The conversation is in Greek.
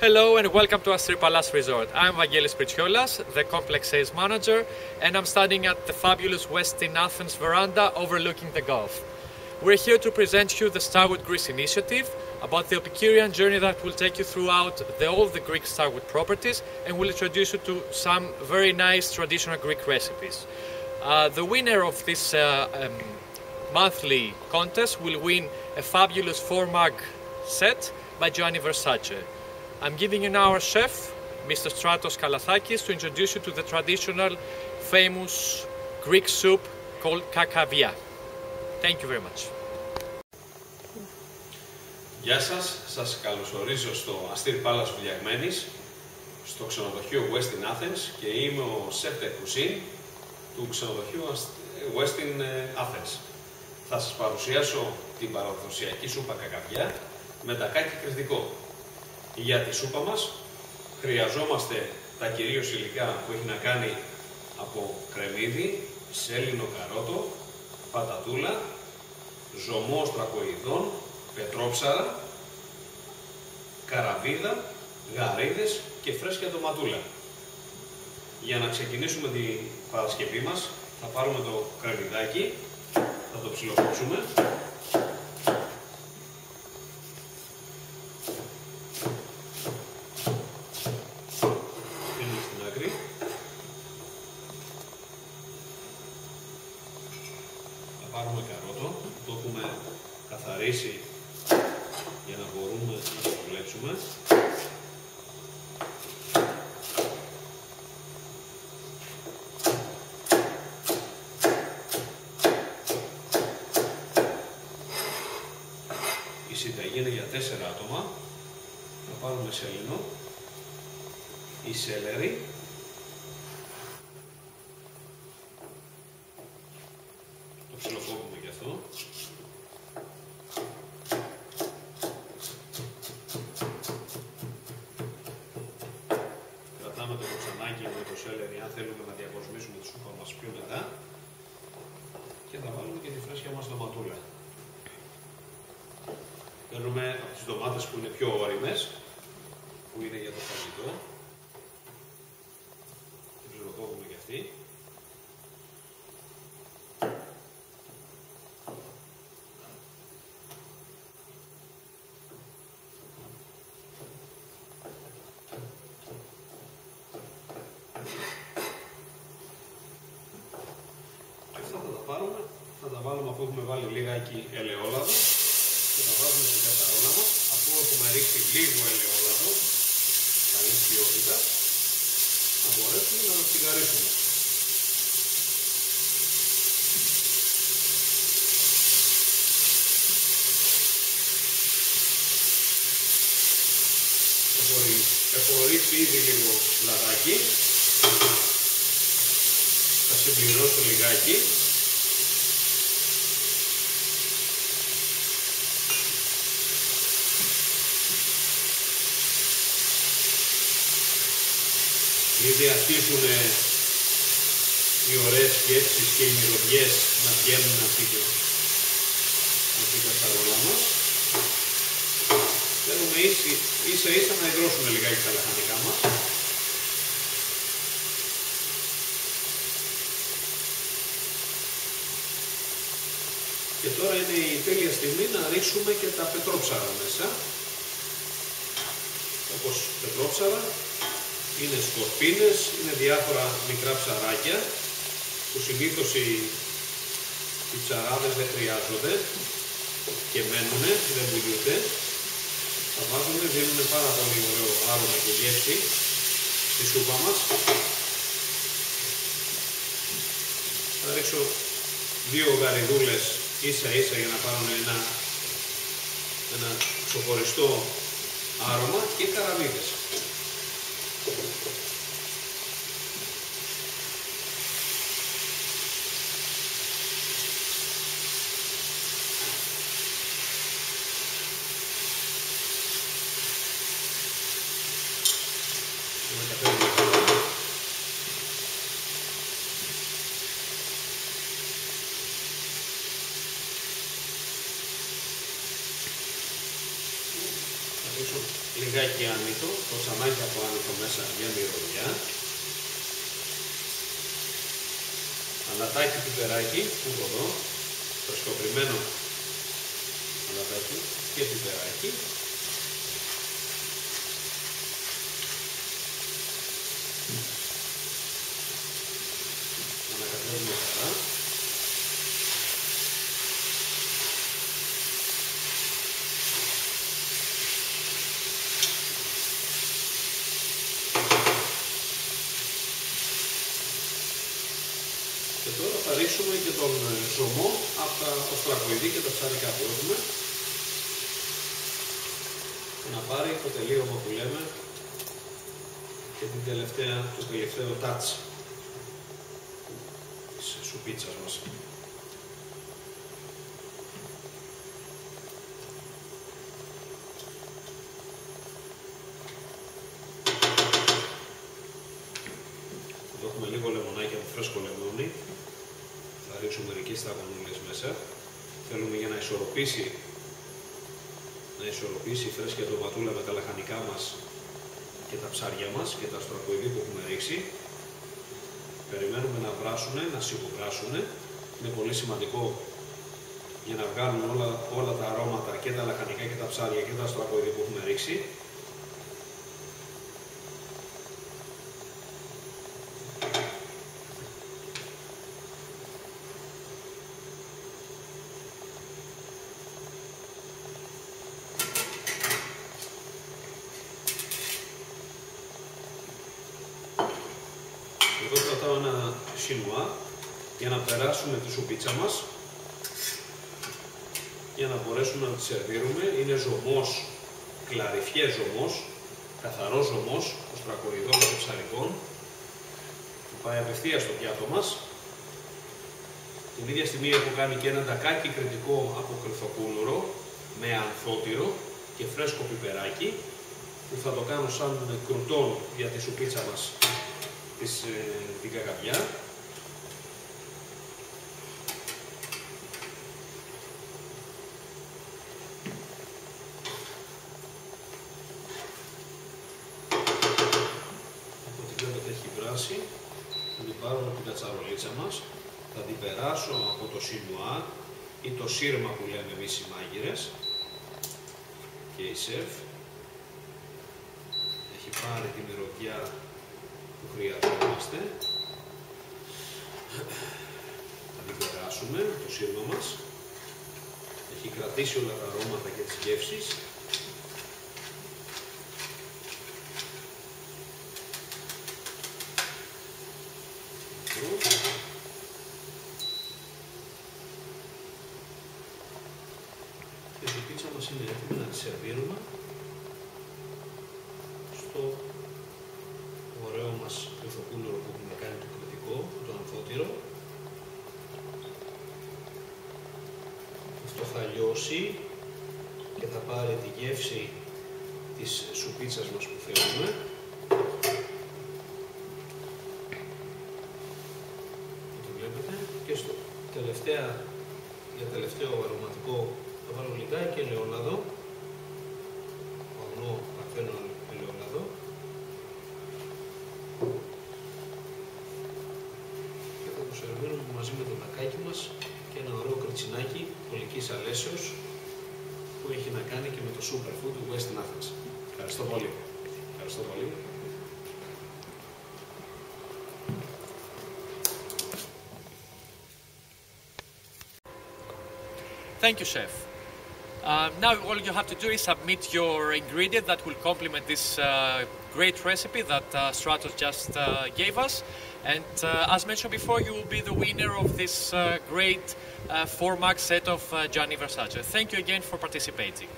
Hello and welcome to Astripalas Resort. I'm Vangelis Pritsiolas, the Complex Sales Manager, and I'm standing at the fabulous Westin Athens veranda overlooking the Gulf. We're here to present you the Starwood Greece initiative about the Epicurean journey that will take you throughout all the Greek Starwood properties and will introduce you to some very nice traditional Greek recipes. The winner of this monthly contest will win a fabulous 4-mug set by Gianni Versace. I'm giving you now our chef, Mr. Stratos Kalathakis, to introduce you to the traditional, famous Greek soup called kakavia. Thank you very much. Γεια σας, σας καλωσορίζω στο Astripalas Vouliagmenis, στο ξενοδοχείο Westin Athens και είμαι ο chef de cuisine του ξενοδοχείου Westin Athens. Θα σας παρουσιάσω την παραδοσιακή σούπα κακαβιά με τακάκι κρυστικό. Για τη σούπα μας χρειαζόμαστε τα κυρίως υλικά που έχει να κάνει από κρεμμύδι, σέλινο καρότο, πατατούλα, ζωμό στρακοειδών, πετρόψαρα, καραβίδα, γαρίδες και φρέσκια ντοματούλα. Για να ξεκινήσουμε την παρασκευή μας θα πάρουμε το κρεμμυδάκι, θα το ψιλοκόψουμε. Πάρουμε καρότο, το έχουμε καθαρίσει για να μπορούμε να το δουλέψουμε. Η συνταγή είναι για 4 άτομα. Θα πάρουμε σέλινο, η σέλερι, ψιλοκόβουμε και αυτό. Κρατάμε το κοτσανάκι με το σέλερι αν θέλουμε να διακοσμήσουμε τη σούπα μας πιο μετά. Και θα βάλουμε και τη φρέσκια μας ντοματούλα. Παίρνουμε από τις ντομάτες που είναι πιο ώριμες, που είναι για το φαγητό. Την ψιλοκόβουμε και αυτή. Θα τα βάλουμε αφού έχουμε βάλει λιγάκι ελαιόλαδο και τα βάζουμε στην κατσαρόλα μας. Αφού έχουμε ρίξει λίγο ελαιόλαδο καλής ποιότητας, θα μπορέσουμε να το τσιγαρίσουμε. Έχω ρίξει ήδη λίγο λαδάκι, θα συμπληρώσω λιγάκι. Ήδη αρχίζουν οι ωραίες σκέψεις και οι μυρωδιές να βγαίνουν από την κατσαρόλα μας. Θέλουμε ίσα ίσα να υγρώσουμε λιγάκι τα λαχανικά μας. Και τώρα είναι η τέλεια στιγμή να ρίξουμε και τα πετρόψαρα μέσα. Όπως πετρόψαρα, είναι σκορπίνες, είναι διάφορα μικρά ψαράκια που συνήθως οι ψαράδες δεν χρειάζονται και μένουνε, δεν πουλιούνται. Θα βάζουμε, δίνουν πάρα πολύ ωραίο άρωμα και γεύση στη σούπα μας. Θα ρίξω 2 γαριδούλες ίσα ίσα για να πάρουν ένα ξεχωριστό άρωμα και καραβίδες. αφήσω λιγάκι άνητο, το τσανάκι από άνητο μέσα για μυρωδιά. Αλατάκι πιπεράκι που έχω εδώ, φρεσκοπριμμένο αλατάκι και πιπεράκι. Ανακατεύουμε καλά. Και τώρα θα ρίξουμε και τον ζωμό από τα οστρακοειδή και τα ψάρικα που έχουμε να πάρει το τελείωμα που λέμε και το τελευταίο touch της σουπίτσας μας. Εδώ έχουμε λίγο λεμονάκι από φρέσκο λεμόνι. Θα ρίξουμε μερικές σταγονούλες μέσα. Θέλουμε για να ισορροπήσει η φρέσκια ντοματούλα με τα λαχανικά μας και τα ψάρια μας και τα οστρακοειδή που έχουμε ρίξει. Περιμένουμε να βράσουνε, να σιγοβράσουνε. Είναι πολύ σημαντικό για να βγάλουν όλα τα αρώματα και τα λαχανικά και τα ψάρια και τα οστρακοειδή που έχουμε ρίξει. Εδώ κρατάω ένα σινουά για να περάσουμε τη σουπίτσα μας, για να μπορέσουμε να τη σερβίρουμε. Είναι ζωμός, κλαριφιέ ζωμός, καθαρός ζωμός, οστρακοειδών και ψαρικών, που πάει απευθείας στο πιάτο μας. Την ίδια στιγμή έχω κάνει και ένα τακάκι κριτικό από κρυθοκούλουρο με ανθότυρο και φρέσκο πιπεράκι, που θα το κάνω σαν κρουτόν για τη σουπίτσα μας την κακαβιά. Από την βλέπετε έχει βράσει. Θα την πάρω από την κατσαρολίτσα μας, θα την περάσω από το σινουά ή το σύρμα που λέμε εμείς οι μάγειρες και η σεφ. Έχει πάρει τη μυρωδιά που χρειαζόμαστε. Θα την περάσουμε το σύρμα μας. Έχει κρατήσει όλα τα αρώματα και τις γεύσεις. Και η πίτσα μας είναι έτοιμη να τη σερβίρουμε στο ωραίο μας κρυθοκούλουρο που έχουμε κάνει το κριτικό, το ανθότυρο. Αυτό θα λιώσει και θα πάρει τη γεύση της σουπίτσας μας που θέλουμε. Το βλέπετε. Και στο για τελευταίο αρωματικό θα βάλω λιγάκι ελαιόλαδο. Παγνό παρθένο ελαιόλαδο. Και θα το σερβίρουμε μαζί με το τακάκι μας και ένα ωραίο κριτσινάκι πολικής αλέσεως που έχει να κάνει και με το superfood του Westin Athens. Ευχαριστώ πολύ. Ευχαριστώ πολύ. Thank you, Chef. Now all you have to do is submit your ingredient that will complement this great recipe that Stratos just gave us. And as mentioned before, you will be the winner of this great 4-mark set of Gianni Versace. Thank you again for participating.